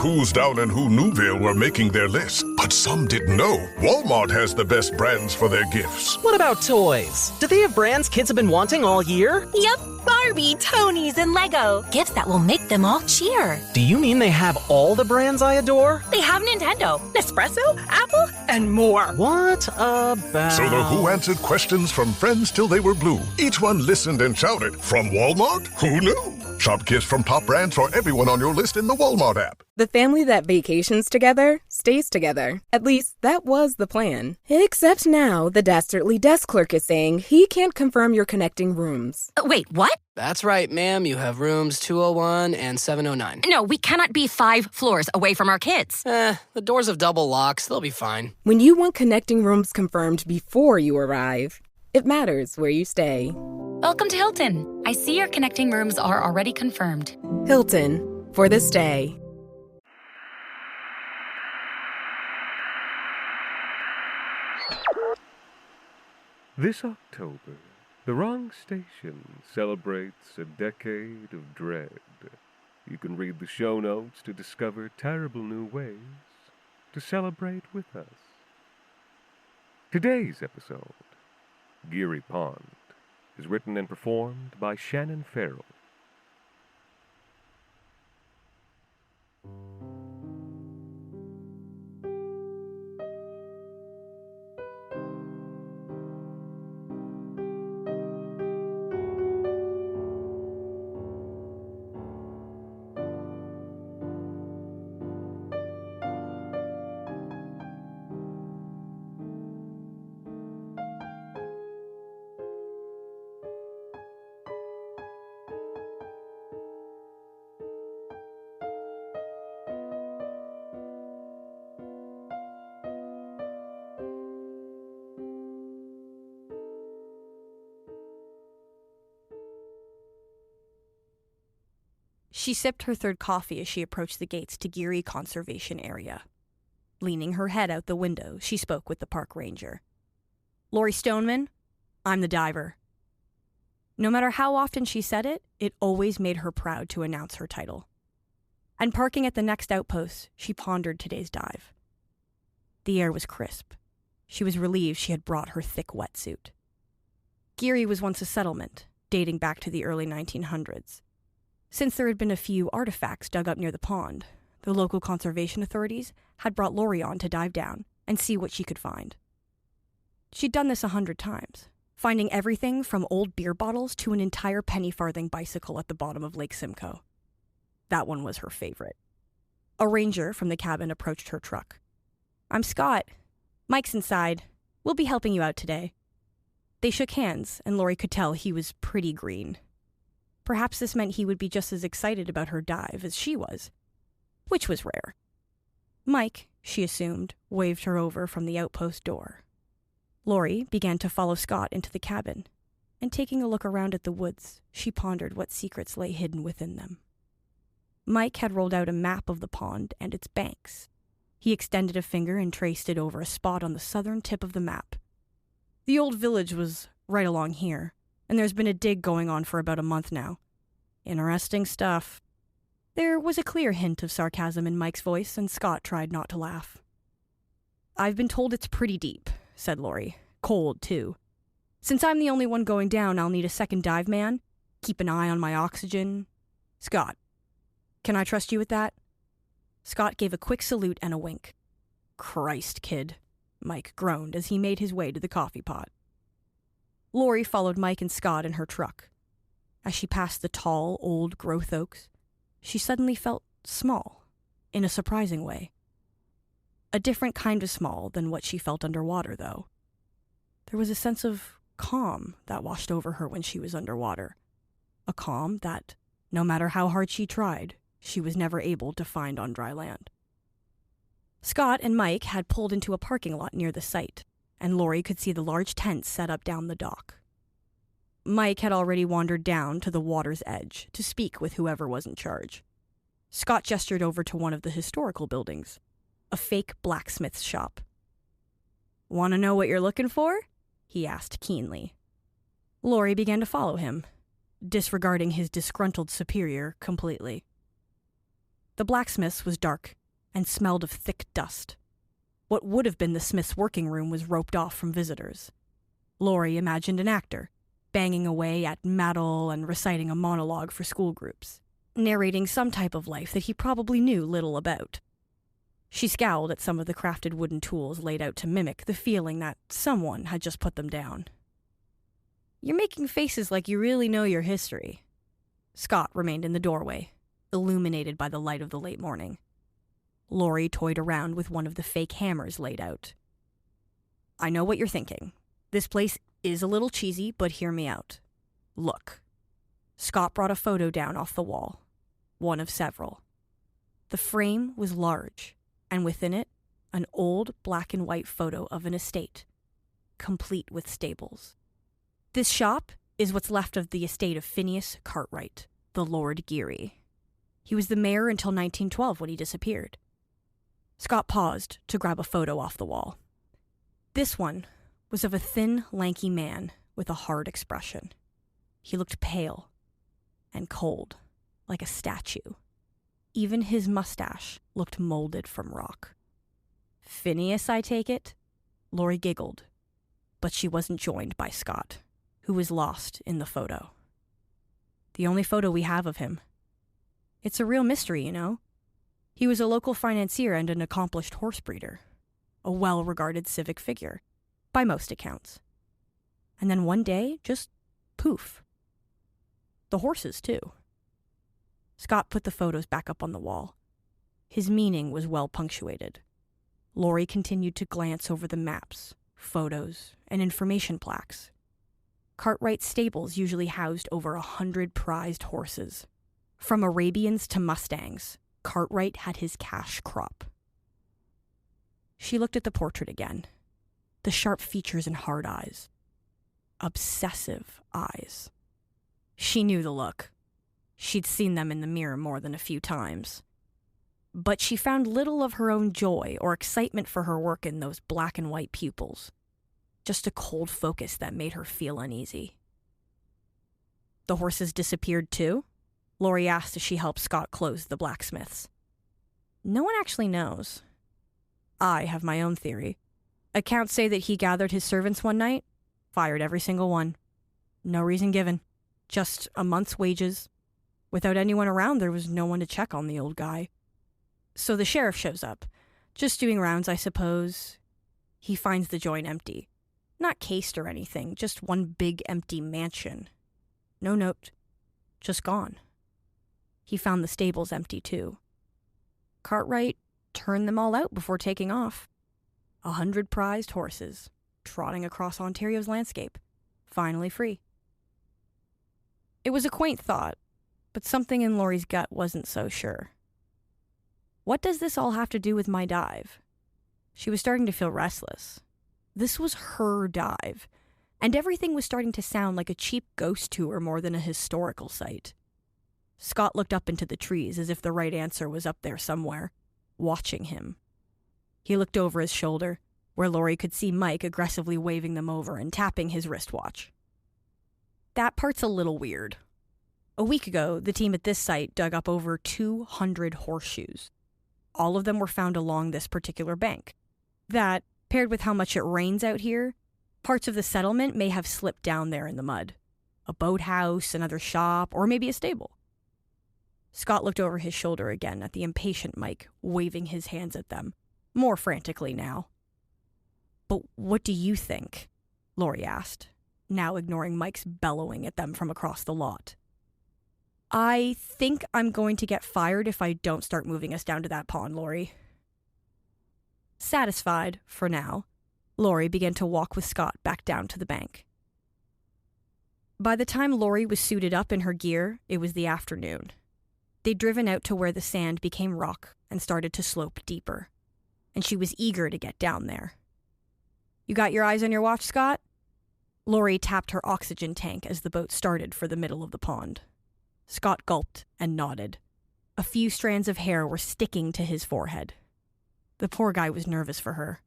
who's down in who Newville were making their list, but some didn't know Walmart has the best brands for their gifts. What about toys? Do they have brands kids have been wanting all year? Yep, Barbie, Tony's, and Lego. Gifts that will make them all cheer. Do you mean they have all the brands I adore? They have Nintendo, Nespresso, Apple, and more. What about... So the Who answered questions from friends till they were blue. Each one listened and shouted, from Walmart? Who knew? Shop gifts from top brands for everyone on your list in the Walmart app. The family that vacations together stays together. At least, that was the plan. Except now, the dastardly desk clerk is saying he can't confirm your connecting rooms. Wait, what? That's right, ma'am. You have rooms 201 and 709. No, we cannot be 5 floors away from our kids. The doors have double locks. They'll be fine. When you want connecting rooms confirmed before you arrive, it matters where you stay. Welcome to Hilton. I see your connecting rooms are already confirmed. Hilton, for the stay. This October, the Wrong Station celebrates a decade of dread. You can read the show notes to discover terrible new ways to celebrate with us. Today's episode, Geary Pond, is written and performed by Shannon Farrell. She sipped her third coffee as she approached the gates to Geary Conservation Area. Leaning her head out the window, she spoke with the park ranger. "Lori Stoneman, I'm the diver." No matter how often she said it, it always made her proud to announce her title. And parking at the next outpost, she pondered today's dive. The air was crisp. She was relieved she had brought her thick wetsuit. Geary was once a settlement, dating back to the early 1900s. Since there had been a few artifacts dug up near the pond, the local conservation authorities had brought Lori on to dive down and see what she could find. She'd done this 100 times, finding everything from old beer bottles to an entire penny-farthing bicycle at the bottom of Lake Simcoe. That one was her favorite. A ranger from the cabin approached her truck. "I'm Scott. Mike's inside. We'll be helping you out today." They shook hands, and Lori could tell he was pretty green. Perhaps this meant he would be just as excited about her dive as she was, which was rare. Mike, she assumed, waved her over from the outpost door. Lori began to follow Scott into the cabin, and taking a look around at the woods, she pondered what secrets lay hidden within them. Mike had rolled out a map of the pond and its banks. He extended a finger and traced it over a spot on the southern tip of the map. The old village was right along here, and there's been a dig going on for about a month now. Interesting stuff. There was a clear hint of sarcasm in Mike's voice, and Scott tried not to laugh. "I've been told it's pretty deep," said Lori. "Cold, too. Since I'm the only one going down, I'll need a second dive man. Keep an eye on my oxygen. Scott, can I trust you with that?" Scott gave a quick salute and a wink. "Christ, kid," Mike groaned as he made his way to the coffee pot. Lori followed Mike and Scott in her truck. As she passed the tall, old growth oaks, she suddenly felt small, in a surprising way. A different kind of small than what she felt underwater, though. There was a sense of calm that washed over her when she was underwater. A calm that, no matter how hard she tried, she was never able to find on dry land. Scott and Mike had pulled into a parking lot near the site, and Lori could see the large tents set up down the dock. Mike had already wandered down to the water's edge to speak with whoever was in charge. Scott gestured over to one of the historical buildings, a fake blacksmith's shop. "Want to know what you're looking for?" he asked keenly. Lori began to follow him, disregarding his disgruntled superior completely. The blacksmith's was dark and smelled of thick dust. What would have been the smith's working room was roped off from visitors. Laurie imagined an actor, banging away at metal and reciting a monologue for school groups, narrating some type of life that he probably knew little about. She scowled at some of the crafted wooden tools laid out to mimic the feeling that someone had just put them down. "You're making faces like you really know your history." Scott remained in the doorway, illuminated by the light of the late morning. Laurie toyed around with one of the fake hammers laid out. "I know what you're thinking. This place is a little cheesy, but hear me out. Look." Scott brought a photo down off the wall, one of several. The frame was large, and within it, an old black and white photo of an estate, complete with stables. This shop is what's left of the estate of Phineas Cartwright, the Lord Geary. He was the mayor until 1912 when he disappeared. Scott paused to grab a photo off the wall. This one was of a thin, lanky man with a hard expression. He looked pale and cold, like a statue. Even his mustache looked molded from rock. "Phineas, I take it?" Laurie giggled, but she wasn't joined by Scott, who was lost in the photo. "The only photo we have of him. It's a real mystery, you know. He was a local financier and an accomplished horse breeder, a well-regarded civic figure, by most accounts. And then one day, just poof. The horses, too." Scott put the photos back up on the wall. His meaning was well punctuated. Laurie continued to glance over the maps, photos, and information plaques. Cartwright stables usually housed over 100 prized horses. From Arabians to Mustangs, Cartwright had his cash crop. She looked at the portrait again. The sharp features and hard eyes. Obsessive eyes. She knew the look. She'd seen them in the mirror more than a few times. But she found little of her own joy or excitement for her work in those black and white pupils. Just a cold focus that made her feel uneasy. "The horses disappeared too?" Laurie asked as she helped Scott close the blacksmith's. "No one actually knows. I have my own theory. Accounts say that he gathered his servants one night, fired every single one. No reason given. Just a month's wages. Without anyone around, there was no one to check on the old guy. So the sheriff shows up. Just doing rounds, I suppose. He finds the joint empty. Not cased or anything, just one big empty mansion. No note. Just gone. He found the stables empty, too. Cartwright turned them all out before taking off. 100 prized horses, trotting across Ontario's landscape, finally free." It was a quaint thought, but something in Laurie's gut wasn't so sure. What does this all have to do with my dive? She was starting to feel restless. This was her dive, and everything was starting to sound like a cheap ghost tour more than a historical site. Scott looked up into the trees as if the right answer was up there somewhere, watching him. He looked over his shoulder, where Laurie could see Mike aggressively waving them over and tapping his wristwatch. That part's a little weird. A week ago, the team at this site dug up over 200 horseshoes. All of them were found along this particular bank. That, paired with how much it rains out here, parts of the settlement may have slipped down there in the mud. A boathouse, another shop, or maybe a stable. Scott looked over his shoulder again at the impatient Mike, waving his hands at them, more frantically now. "But what do you think?" Laurie asked, now ignoring Mike's bellowing at them from across the lot. "I think I'm going to get fired if I don't start moving us down to that pond, Laurie." Satisfied, for now, Laurie began to walk with Scott back down to the bank. By the time Laurie was suited up in her gear, it was the afternoon. They'd driven out to where the sand became rock and started to slope deeper, and she was eager to get down there. "You got your eyes on your watch, Scott?" Laurie tapped her oxygen tank as the boat started for the middle of the pond. Scott gulped and nodded. A few strands of hair were sticking to his forehead. The poor guy was nervous for her.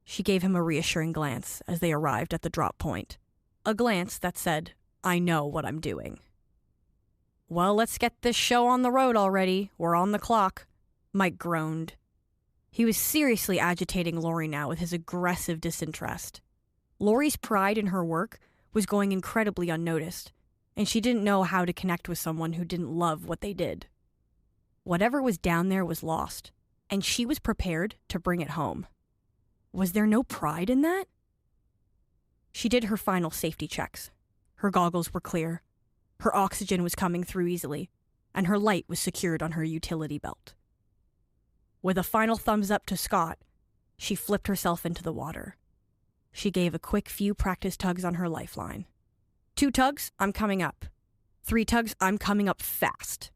She gave him a reassuring glance as they arrived at the drop point. A glance that said, "I know what I'm doing." Well, let's get this show on the road already. We're on the clock, Mike groaned. He was seriously agitating Lori now with his aggressive disinterest. Lori's pride in her work was going incredibly unnoticed, and she didn't know how to connect with someone who didn't love what they did. Whatever was down there was lost, and she was prepared to bring it home. Was there no pride in that? She did her final safety checks. Her goggles were clear. Her oxygen was coming through easily, and her light was secured on her utility belt. With a final thumbs up to Scott, she flipped herself into the water. She gave a quick few practice tugs on her lifeline. 2 tugs, I'm coming up. 3 tugs, I'm coming up fast.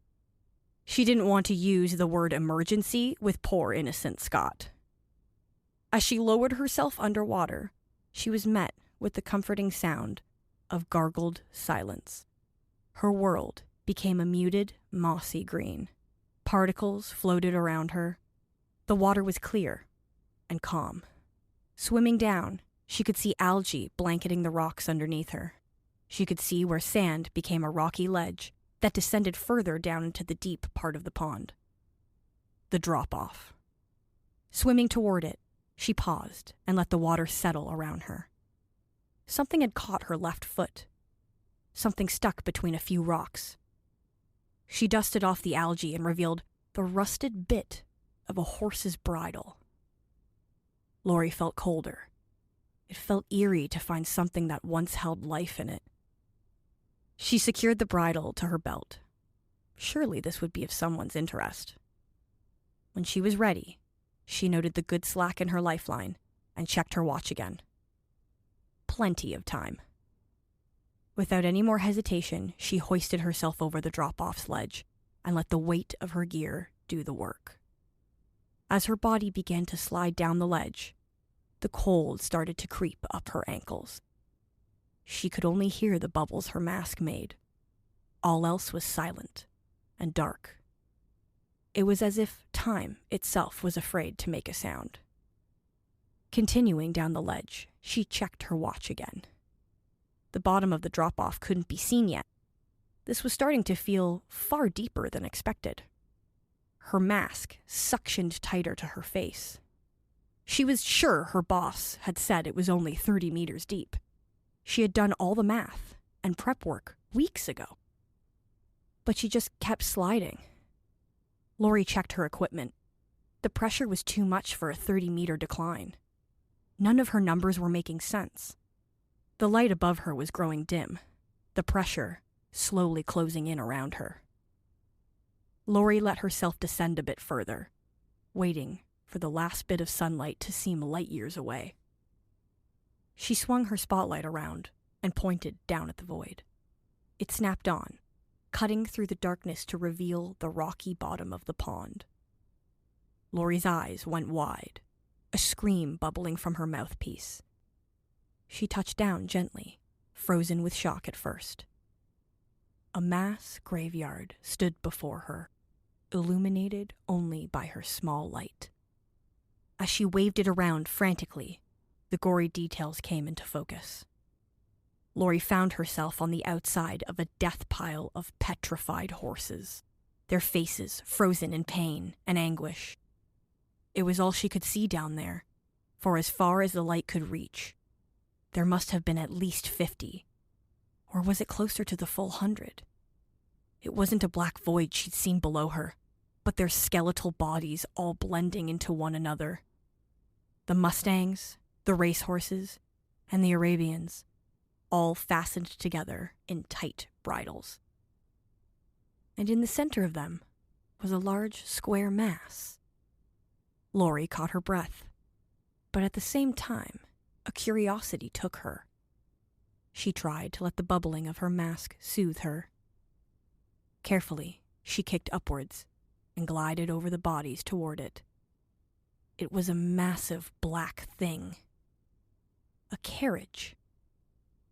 She didn't want to use the word emergency with poor innocent Scott. As she lowered herself underwater, she was met with the comforting sound of gargled silence. Her world became a muted, mossy green. Particles floated around her. The water was clear and calm. Swimming down, she could see algae blanketing the rocks underneath her. She could see where sand became a rocky ledge that descended further down into the deep part of the pond. The drop-off. Swimming toward it, she paused and let the water settle around her. Something had caught her left foot. Something stuck between a few rocks. She dusted off the algae and revealed the rusted bit of a horse's bridle. Lori felt colder. It felt eerie to find something that once held life in it. She secured the bridle to her belt. Surely this would be of someone's interest. When she was ready, she noted the good slack in her lifeline and checked her watch again. Plenty of time. Without any more hesitation, she hoisted herself over the drop-off sledge and let the weight of her gear do the work. As her body began to slide down the ledge, the cold started to creep up her ankles. She could only hear the bubbles her mask made. All else was silent and dark. It was as if time itself was afraid to make a sound. Continuing down the ledge, she checked her watch again. The bottom of the drop-off couldn't be seen yet. This was starting to feel far deeper than expected. Her mask suctioned tighter to her face. She was sure her boss had said it was only 30 meters deep. She had done all the math and prep work weeks ago. But she just kept sliding. Lori checked her equipment. The pressure was too much for a 30-meter decline. None of her numbers were making sense. The light above her was growing dim, the pressure slowly closing in around her. Lori let herself descend a bit further, waiting for the last bit of sunlight to seem light years away. She swung her spotlight around and pointed down at the void. It snapped on, cutting through the darkness to reveal the rocky bottom of the pond. Lori's eyes went wide, a scream bubbling from her mouthpiece. She touched down gently, frozen with shock at first. A mass graveyard stood before her, illuminated only by her small light. As she waved it around frantically, the gory details came into focus. Lori found herself on the outside of a death pile of petrified horses, their faces frozen in pain and anguish. It was all she could see down there, for as far as the light could reach, there must have been at least 50. Or was it closer to the full 100? It wasn't a black void she'd seen below her, but their skeletal bodies all blending into one another. The Mustangs, the racehorses, and the Arabians, all fastened together in tight bridles. And in the center of them was a large square mass. Lori caught her breath, but at the same time, a curiosity took her. She tried to let the bubbling of her mask soothe her. Carefully, she kicked upwards and glided over the bodies toward it. It was a massive black thing. A carriage.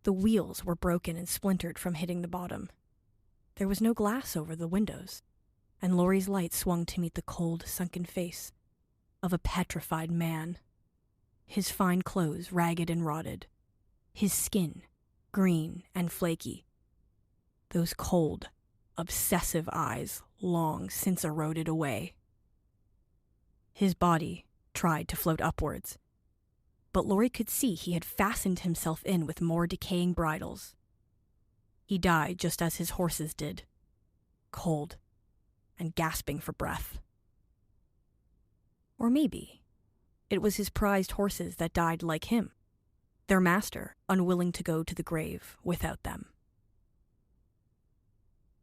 The wheels were broken and splintered from hitting the bottom. There was no glass over the windows, and Lori's light swung to meet the cold, sunken face of a petrified man. His fine clothes ragged and rotted, his skin green and flaky. Those cold, obsessive eyes long since eroded away. His body tried to float upwards, but Laurie could see he had fastened himself in with more decaying bridles. He died just as his horses did, cold and gasping for breath. Or maybe it was his prized horses that died like him, their master unwilling to go to the grave without them.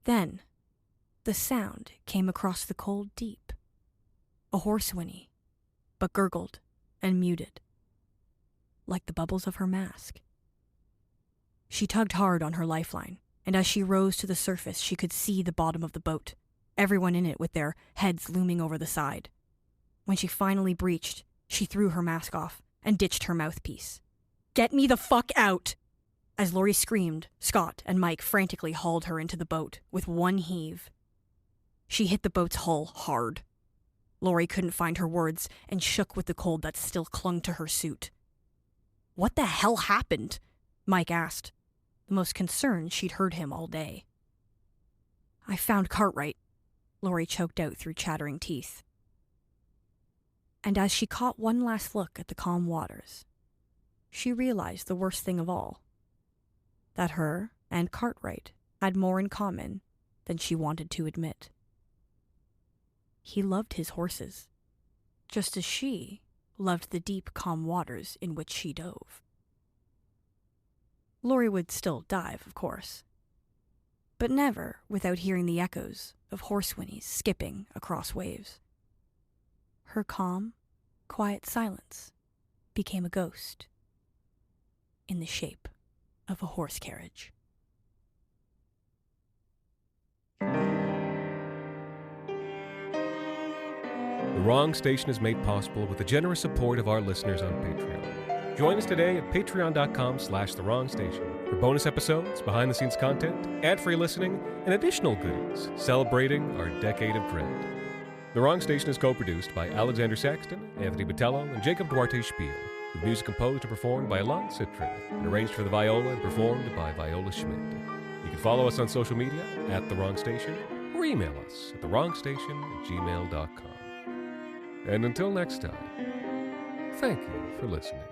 Then, the sound came across the cold deep. A horse whinny, but gurgled and muted, like the bubbles of her mask. She tugged hard on her lifeline, and as she rose to the surface, she could see the bottom of the boat, everyone in it with their heads looming over the side. When she finally breached, she threw her mask off and ditched her mouthpiece. "Get me the fuck out!" As Laurie screamed, Scott and Mike frantically hauled her into the boat with one heave. She hit the boat's hull hard. Laurie couldn't find her words and shook with the cold that still clung to her suit. "What the hell happened?" Mike asked, the most concerned she'd heard him all day. "I found Cartwright," Laurie choked out through chattering teeth. And as she caught one last look at the calm waters, she realized the worst thing of all, that her and Cartwright had more in common than she wanted to admit. He loved his horses, just as she loved the deep, calm waters in which she dove. Laurie would still dive, of course, but never without hearing the echoes of horse whinnies skipping across waves. Her calm, quiet silence became a ghost in the shape of a horse carriage. The Wrong Station is made possible with the generous support of our listeners on Patreon. Join us today at patreon.com/The Wrong Station for bonus episodes, behind-the-scenes content, ad-free listening, and additional goodies celebrating our decade of dread. The Wrong Station is co-produced by Alexander Saxton, Anthony Botello, and Jacob Duarte Spiel, with music composed and performed by Alon Citrin, and arranged for the viola and performed by Viola Schmidt. You can follow us on social media at The Wrong Station, or email us at thewrongstation@gmail.com. And until next time, thank you for listening.